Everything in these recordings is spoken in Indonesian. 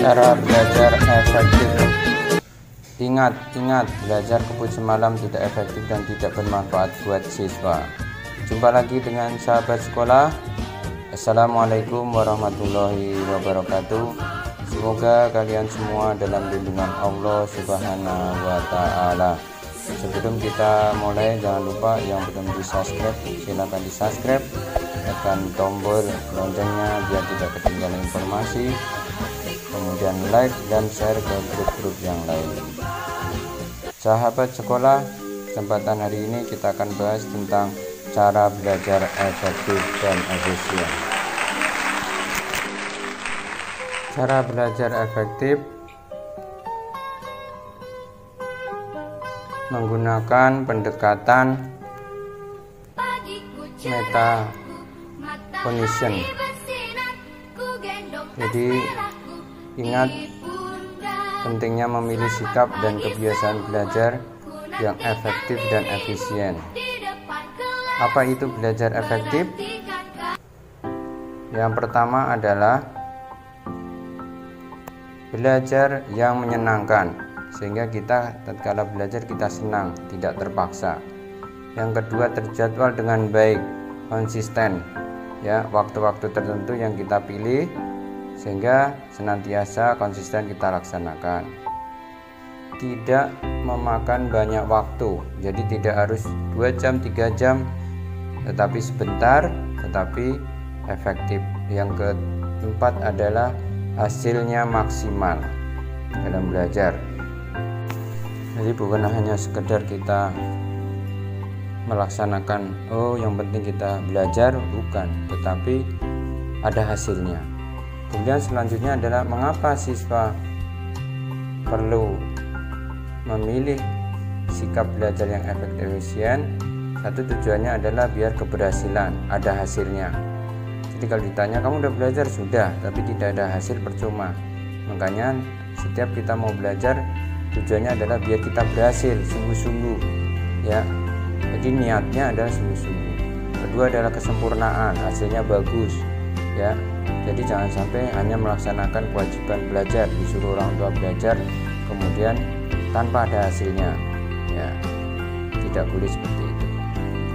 Cara belajar efektif. Ingat, belajar kebut semalam tidak efektif dan tidak bermanfaat buat siswa. Jumpa lagi dengan sahabat sekolah. Assalamualaikum warahmatullahi wabarakatuh. Semoga kalian semua dalam lindungan Allah Subhanahu wa Ta'ala. Sebelum kita mulai, jangan lupa yang belum di subscribe, silahkan di subscribe, tekan tombol loncengnya biar tidak ketinggalan informasi, kemudian like dan share ke grup-grup yang lain. Sahabat sekolah, kesempatan hari ini kita akan bahas tentang cara belajar efektif dan efisien. Cara belajar efektif menggunakan pendekatan metacognition. Jadi ingat pentingnya memilih sikap dan kebiasaan belajar yang efektif dan efisien. Apa itu belajar efektif? Yang pertama adalah belajar yang menyenangkan, sehingga kita tatkala belajar kita senang, tidak terpaksa. Yang kedua, terjadwal dengan baik, konsisten, ya, waktu-waktu tertentu yang kita pilih sehingga senantiasa konsisten kita laksanakan. Tidak memakan banyak waktu, jadi tidak harus 2 jam 3 jam, tetapi sebentar tetapi efektif. Yang keempat adalah hasilnya maksimal dalam belajar. Jadi bukan hanya sekedar kita melaksanakan, yang penting kita belajar, bukan, tetapi ada hasilnya. Kemudian selanjutnya adalah mengapa siswa perlu memilih sikap belajar yang efektif efisien. Satu, tujuannya adalah biar keberhasilan, ada hasilnya. Jadi kalau ditanya kamu udah belajar, sudah, tapi tidak ada hasil, percuma. Makanya setiap kita mau belajar tujuannya adalah biar kita berhasil sungguh-sungguh, ya. Jadi niatnya adalah sungguh-sungguh. Kedua adalah kesempurnaan, hasilnya bagus, ya. Jadi jangan sampai hanya melaksanakan kewajiban belajar, disuruh orang tua belajar kemudian tanpa ada hasilnya, ya. Tidak boleh seperti itu.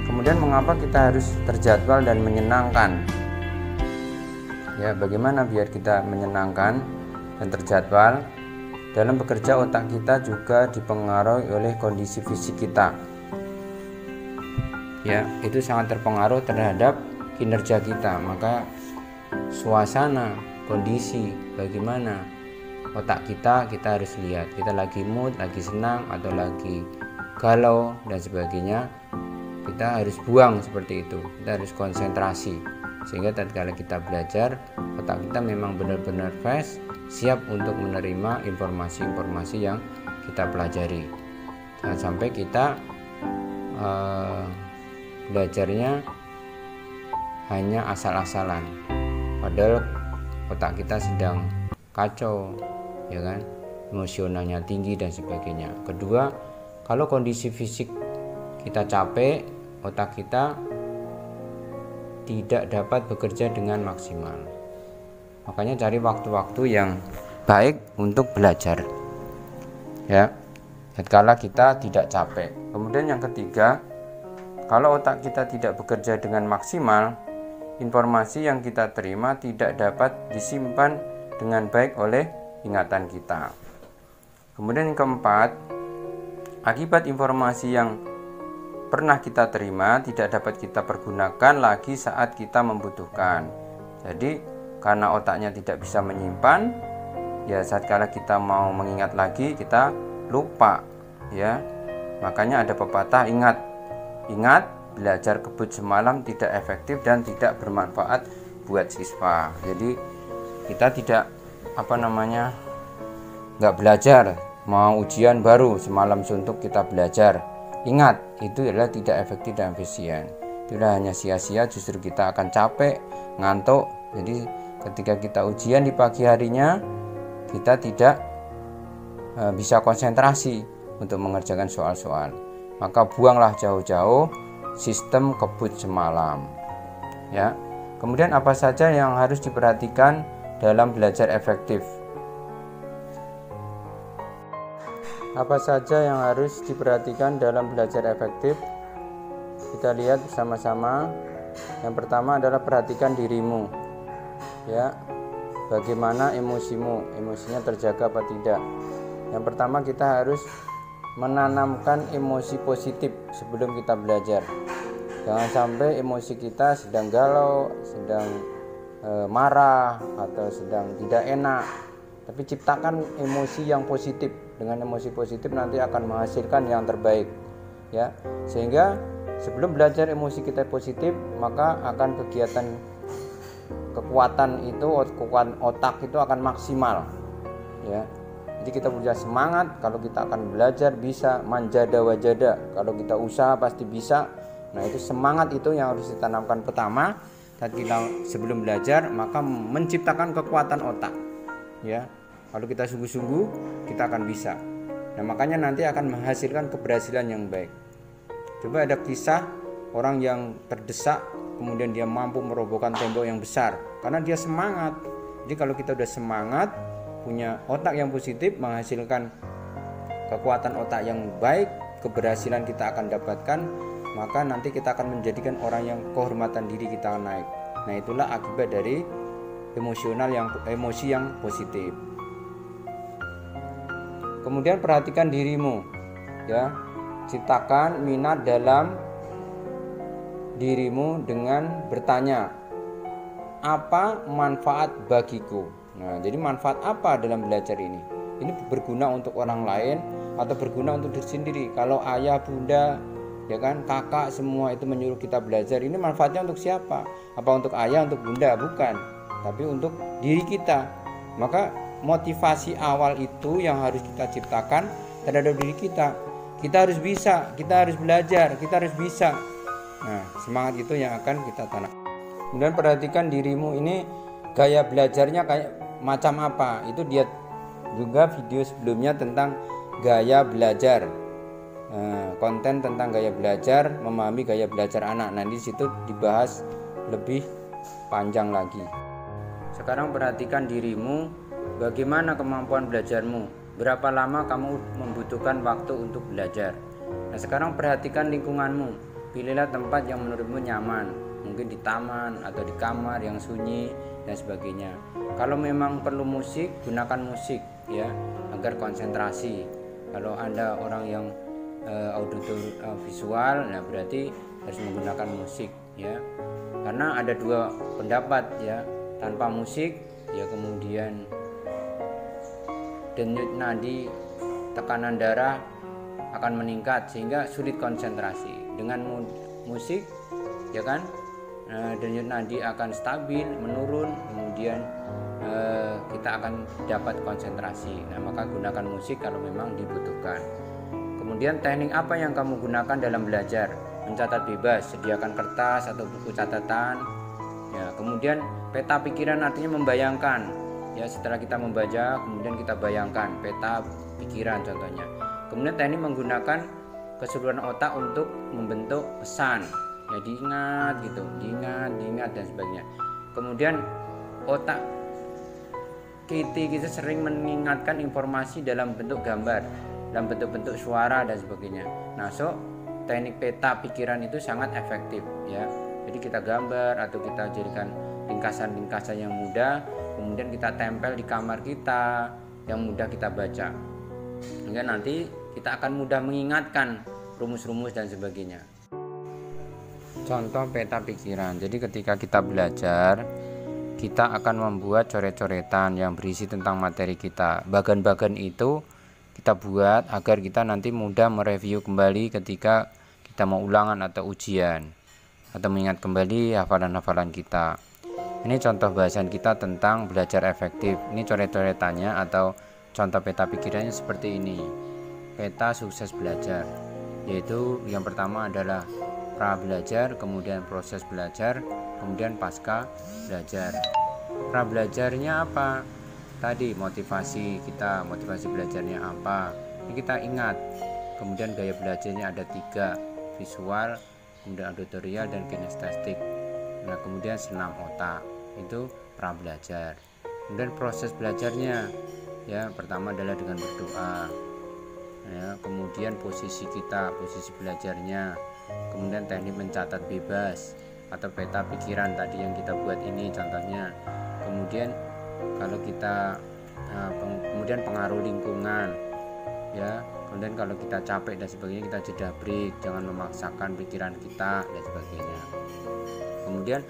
Kemudian mengapa kita harus terjadwal dan menyenangkan? Ya, bagaimana biar kita menyenangkan dan terjadwal? Dalam bekerja, otak kita juga dipengaruhi oleh kondisi fisik kita. Ya, itu sangat terpengaruh terhadap kinerja kita. Maka suasana, kondisi, bagaimana otak kita harus lihat. Kita lagi mood, lagi senang atau lagi galau dan sebagainya. Kita harus buang seperti itu. Kita harus konsentrasi. Sehingga tatkala kita belajar, otak kita memang benar-benar fresh, siap untuk menerima informasi-informasi yang kita pelajari. Jangan sampai kita belajarnya hanya asal-asalan, padahal otak kita sedang kacau, ya kan, emosionalnya tinggi dan sebagainya. Kedua, kalau kondisi fisik kita capek, otak kita tidak dapat bekerja dengan maksimal. Makanya cari waktu-waktu yang baik untuk belajar, ya, tatkala kita tidak capek. Kemudian yang ketiga, kalau otak kita tidak bekerja dengan maksimal, informasi yang kita terima tidak dapat disimpan dengan baik oleh ingatan kita. Kemudian yang keempat, akibat informasi yang pernah kita terima tidak dapat kita pergunakan lagi saat kita membutuhkan. Jadi karena otaknya tidak bisa menyimpan, ya saat kala kita mau mengingat lagi kita lupa, ya. Makanya ada pepatah, ingat belajar kebut semalam tidak efektif dan tidak bermanfaat buat siswa. Jadi kita tidak nggak belajar, mau ujian baru semalam suntuk kita belajar. Ingat, itu adalah tidak efektif dan efisien. Itulah hanya sia-sia, justru kita akan capek, ngantuk. Jadi ketika kita ujian di pagi harinya, kita tidak bisa konsentrasi untuk mengerjakan soal-soal. Maka buanglah jauh-jauh sistem kebut semalam, ya. Kemudian apa saja yang harus diperhatikan dalam belajar efektif? Apa saja yang harus diperhatikan dalam belajar efektif? Kita lihat bersama-sama. Yang pertama adalah perhatikan dirimu. Ya. Bagaimana emosinya terjaga apa tidak? Yang pertama kita harus menanamkan emosi positif sebelum kita belajar. Jangan sampai emosi kita sedang galau, sedang marah atau sedang tidak enak, tapi ciptakan emosi yang positif. Dengan emosi positif nanti akan menghasilkan yang terbaik, ya. Sehingga sebelum belajar emosi kita positif, maka akan kekuatan otak itu akan maksimal, ya. Jadi kita punya semangat kalau kita akan belajar bisa, manjada wajada, kalau kita usaha pasti bisa. Nah, itu semangat itu yang harus ditanamkan pertama ketika sebelum belajar, maka menciptakan kekuatan otak, ya. Kalau kita sungguh-sungguh, kita akan bisa. Nah, makanya nanti akan menghasilkan keberhasilan yang baik. Coba ada kisah orang yang terdesak, kemudian dia mampu merobohkan tembok yang besar karena dia semangat. Jadi kalau kita udah semangat, punya otak yang positif, menghasilkan kekuatan otak yang baik, keberhasilan kita akan dapatkan, maka nanti kita akan menjadikan orang yang kehormatan diri kita akan naik. Nah, itulah akibat dari emosi yang positif. Kemudian perhatikan dirimu, ya. Ciptakan minat dalam dirimu dengan bertanya, apa manfaat bagiku? Nah, jadi manfaat apa dalam belajar ini? Ini berguna untuk orang lain atau berguna untuk diri sendiri? Kalau ayah, bunda, ya kan, kakak semua itu menyuruh kita belajar, ini manfaatnya untuk siapa? Apa untuk ayah, untuk bunda? Bukan, tapi untuk diri kita. Maka motivasi awal itu yang harus kita ciptakan terhadap diri kita. Kita harus bisa, kita harus belajar, kita harus bisa. Nah, semangat itu yang akan kita tanam. Kemudian perhatikan dirimu, ini gaya belajarnya kayak macam apa. Itu dia juga video sebelumnya tentang gaya belajar, konten tentang gaya belajar, memahami gaya belajar anak. Nah, di situ dibahas lebih panjang lagi. Sekarang perhatikan dirimu, bagaimana kemampuan belajarmu, berapa lama kamu membutuhkan waktu untuk belajar. Nah, sekarang perhatikan lingkunganmu, pilihlah tempat yang menurutmu nyaman, mungkin di taman atau di kamar yang sunyi dan sebagainya. Kalau memang perlu musik, gunakan musik, ya, agar konsentrasi. Kalau Anda orang yang visual, nah berarti harus menggunakan musik, ya. Karena ada dua pendapat, ya, tanpa musik, ya, kemudian denyut nadi, tekanan darah akan meningkat sehingga sulit konsentrasi. Dengan musik, ya kan, denyut nadi akan stabil, menurun, kemudian kita akan dapat konsentrasi. Nah, maka gunakan musik kalau memang dibutuhkan. Kemudian teknik apa yang kamu gunakan dalam belajar? Mencatat bebas, sediakan kertas atau buku catatan. Ya, kemudian peta pikiran artinya membayangkan. Ya, setelah kita membaca, kemudian kita bayangkan peta pikiran contohnya. Kemudian teknik menggunakan keseluruhan otak untuk membentuk pesan. Ya, diingat gitu, diingat dan sebagainya. Kemudian otak kita sering mengingatkan informasi dalam bentuk gambar, dalam bentuk-bentuk suara dan sebagainya. Nah, teknik peta pikiran itu sangat efektif, ya. Jadi kita gambar atau kita jadikan ringkasan-ringkasan yang mudah, kemudian kita tempel di kamar kita yang mudah kita baca. Sehingga nanti kita akan mudah mengingatkan rumus-rumus dan sebagainya. Contoh peta pikiran. Jadi ketika kita belajar, kita akan membuat coret-coretan yang berisi tentang materi kita. Bagan-bagan itu kita buat agar kita nanti mudah mereview kembali ketika kita mau ulangan atau ujian, atau mengingat kembali hafalan-hafalan kita. Ini contoh bahasan kita tentang belajar efektif. Ini coret-coretannya atau contoh peta pikirannya seperti ini. Peta sukses belajar, yaitu yang pertama adalah pra belajar, kemudian proses belajar, kemudian pasca belajar. Pra belajarnya apa? Tadi motivasi kita, motivasi belajarnya apa? Ini kita ingat. Kemudian gaya belajarnya ada 3, visual, kemudian auditorial dan kinestetik. Nah, kemudian senam otak, itu pra belajar. Kemudian proses belajarnya, ya, pertama adalah dengan berdoa. ya, kemudian posisi kita, posisi belajarnya, kemudian teknik mencatat bebas atau peta pikiran tadi yang kita buat ini contohnya. Kemudian kalau kita kemudian pengaruh lingkungan, ya, kemudian kalau kita capek dan sebagainya kita jeda break, jangan memaksakan pikiran kita dan sebagainya. Kemudian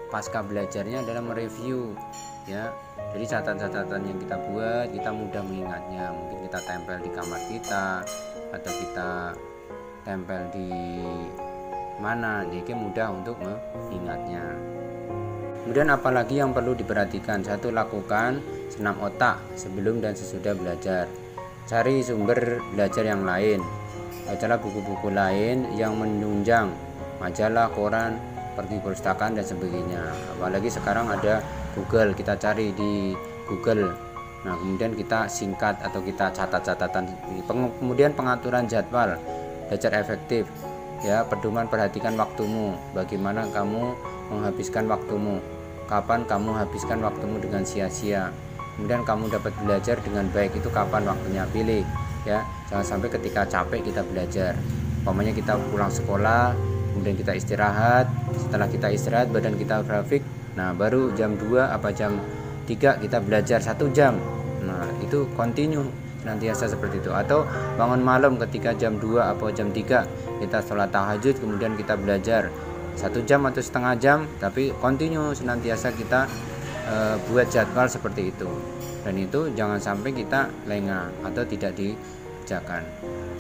pasca belajarnya adalah mereview, ya, jadi catatan-catatan yang kita buat kita mudah mengingatnya, mungkin kita tempel di kamar kita atau kita tempel di mana, jadi mudah untuk mengingatnya. Kemudian apalagi yang perlu diperhatikan? Satu, lakukan senam otak sebelum dan sesudah belajar. Cari sumber belajar yang lain, bacalah buku-buku lain yang menunjang, majalah, koran, pergi perpustakaan dan sebagainya. Apalagi sekarang ada Google, kita cari di Google. Nah, kemudian kita singkat atau kita catat catatan. Kemudian pengaturan jadwal belajar efektif, ya, pedoman perhatikan waktumu, bagaimana kamu menghabiskan waktumu, kapan kamu habiskan waktumu dengan sia-sia. Kemudian kamu dapat belajar dengan baik itu kapan waktunya, pilih, ya, jangan sampai ketika capek kita belajar. Umpamanya kita pulang sekolah, kemudian kita istirahat, setelah kita istirahat badan kita grafik, nah baru jam 2 apa jam 3 kita belajar 1 jam. Nah itu continue senantiasa seperti itu. Atau bangun malam ketika jam 2 atau jam 3 kita sholat tahajud, kemudian kita belajar 1 jam atau setengah jam, tapi continue senantiasa kita buat jadwal seperti itu. Dan itu jangan sampai kita lengah atau tidak dikerjakan.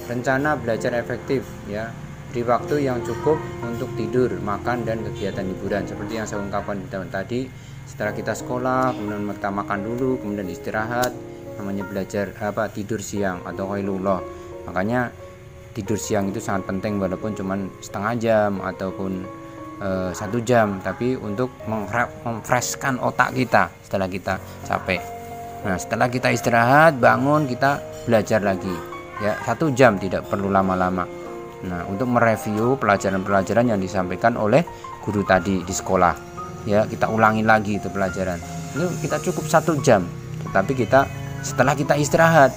Rencana belajar efektif, ya, beri waktu yang cukup untuk tidur, makan, dan kegiatan hiburan. Seperti yang saya ungkapkan tadi, setelah kita sekolah, kemudian kita makan dulu, kemudian istirahat, namanya belajar tidur siang atau qailullah. Makanya tidur siang itu sangat penting, walaupun cuma setengah jam ataupun 1 jam, tapi untuk memfreshkan otak kita setelah kita capek. Nah, setelah kita istirahat, bangun, kita belajar lagi, ya, 1 jam, tidak perlu lama-lama. Nah, untuk mereview pelajaran-pelajaran yang disampaikan oleh guru tadi di sekolah, ya, kita ulangi lagi itu pelajaran. Itu kita cukup 1 jam, tetapi kita setelah kita istirahat,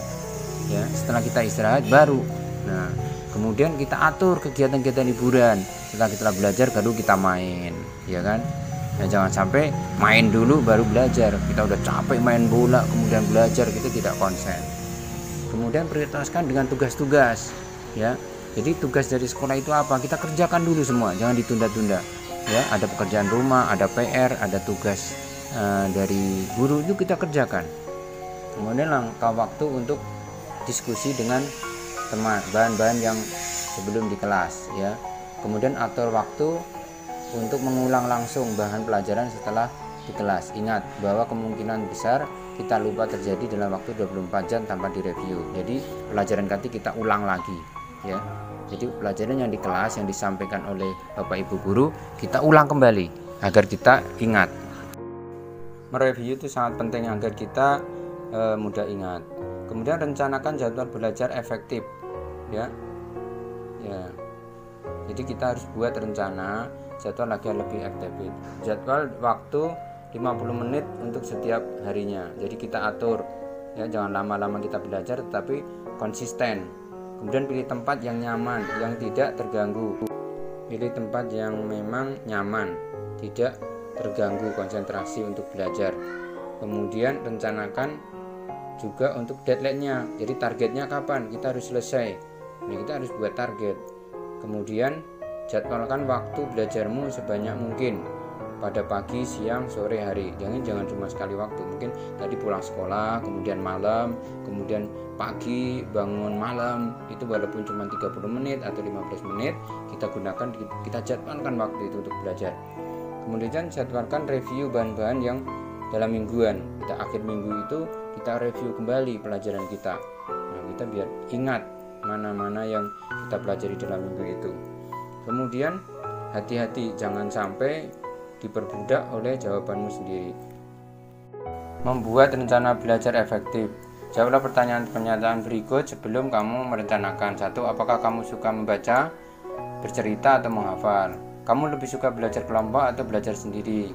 ya, setelah kita istirahat baru. Nah, kemudian kita atur kegiatan-kegiatan hiburan. Setelah kita belajar baru kita main, ya kan? Nah, jangan sampai main dulu baru belajar. Kita udah capek main bola kemudian belajar, kita tidak konsen. Kemudian prioritaskan dengan tugas-tugas, ya. Jadi tugas dari sekolah itu apa? Kita kerjakan dulu semua, jangan ditunda-tunda. Ya, ada pekerjaan rumah, ada PR, ada tugas dari guru, itu kita kerjakan. Kemudian langkah waktu untuk diskusi dengan teman, bahan-bahan yang sebelum di kelas, ya. Kemudian atur waktu untuk mengulang langsung bahan pelajaran setelah di kelas. Ingat bahwa kemungkinan besar kita lupa terjadi dalam waktu 24 jam tanpa direview. Jadi pelajaran nanti kita ulang lagi, ya. Jadi pelajaran yang di kelas yang disampaikan oleh Bapak Ibu guru kita ulang kembali agar kita ingat. Mereview itu sangat penting agar kita mudah ingat. Kemudian rencanakan jadwal belajar efektif, ya. Ya. Jadi kita harus buat rencana jadwal agar lebih efektif. Jadwal waktu 50 menit untuk setiap harinya. Jadi kita atur, ya, jangan lama-lama kita belajar tetapi konsisten. Kemudian pilih tempat yang nyaman, yang tidak terganggu. Pilih tempat yang memang nyaman, tidak terganggu konsentrasi untuk belajar. Kemudian rencanakan juga untuk deadline-nya. Jadi targetnya kapan kita harus selesai. Nah, kita harus buat target. Kemudian jadwalkan waktu belajarmu sebanyak mungkin pada pagi, siang, sore hari. Jangan cuma sekali waktu. Mungkin tadi pulang sekolah, kemudian malam, kemudian pagi, bangun malam. Itu walaupun cuma 30 menit atau 15 menit, kita gunakan, kita jadwalkan waktu itu untuk belajar. Kemudian jadwalkan review bahan-bahan yang dalam mingguan. Kita akhir minggu itu kita review kembali pelajaran kita. Nah, kita biar ingat mana-mana yang kita pelajari dalam minggu itu. Kemudian hati-hati, jangan sampai diperbudak oleh jawabanmu sendiri. Membuat rencana belajar efektif. Jawablah pertanyaan-pernyataan berikut sebelum kamu merencanakan. 1. Apakah kamu suka membaca, bercerita, atau menghafal? Kamu lebih suka belajar kelompok atau belajar sendiri?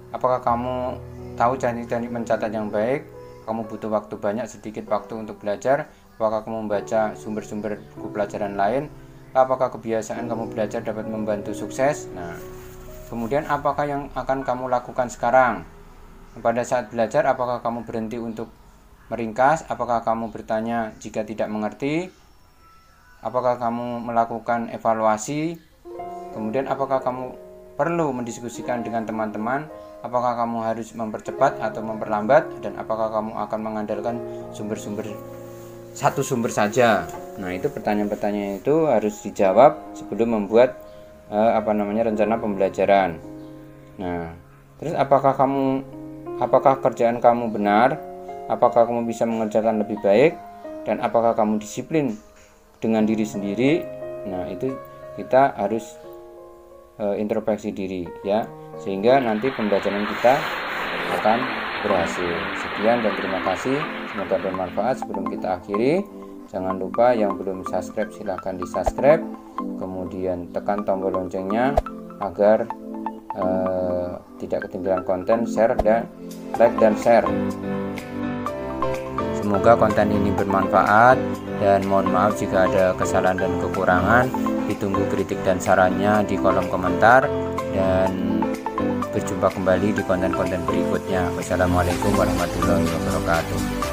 Apakah kamu tahu teknik-teknik mencatat yang baik? Kamu butuh waktu banyak, sedikit waktu untuk belajar, Apakah kamu membaca sumber-sumber buku pelajaran lain? Apakah kebiasaan kamu belajar dapat membantu sukses? Nah, kemudian apakah yang akan kamu lakukan sekarang? Pada saat belajar, apakah kamu berhenti untuk meringkas? Apakah kamu bertanya jika tidak mengerti? Apakah kamu melakukan evaluasi? Kemudian apakah kamu perlu mendiskusikan dengan teman-teman? Apakah kamu harus mempercepat atau memperlambat? Dan apakah kamu akan mengandalkan satu sumber saja? Nah, itu pertanyaan-pertanyaan itu harus dijawab sebelum membuat rencana pembelajaran. Nah, terus apakah kerjaan kamu benar? Apakah kamu bisa mengerjakan lebih baik? Dan apakah kamu disiplin dengan diri sendiri? Nah, itu kita harus introspeksi diri ya, sehingga nanti pembelajaran kita akan berhasil. Sekian dan terima kasih, semoga bermanfaat. Sebelum kita akhiri, jangan lupa yang belum subscribe silahkan di subscribe, kemudian tekan tombol loncengnya agar tidak ketinggalan konten, share dan like dan share. Semoga konten ini bermanfaat, dan mohon maaf jika ada kesalahan dan kekurangan. Ditunggu kritik dan sarannya di kolom komentar, dan berjumpa kembali di konten-konten berikutnya. Wassalamualaikum warahmatullahi wabarakatuh.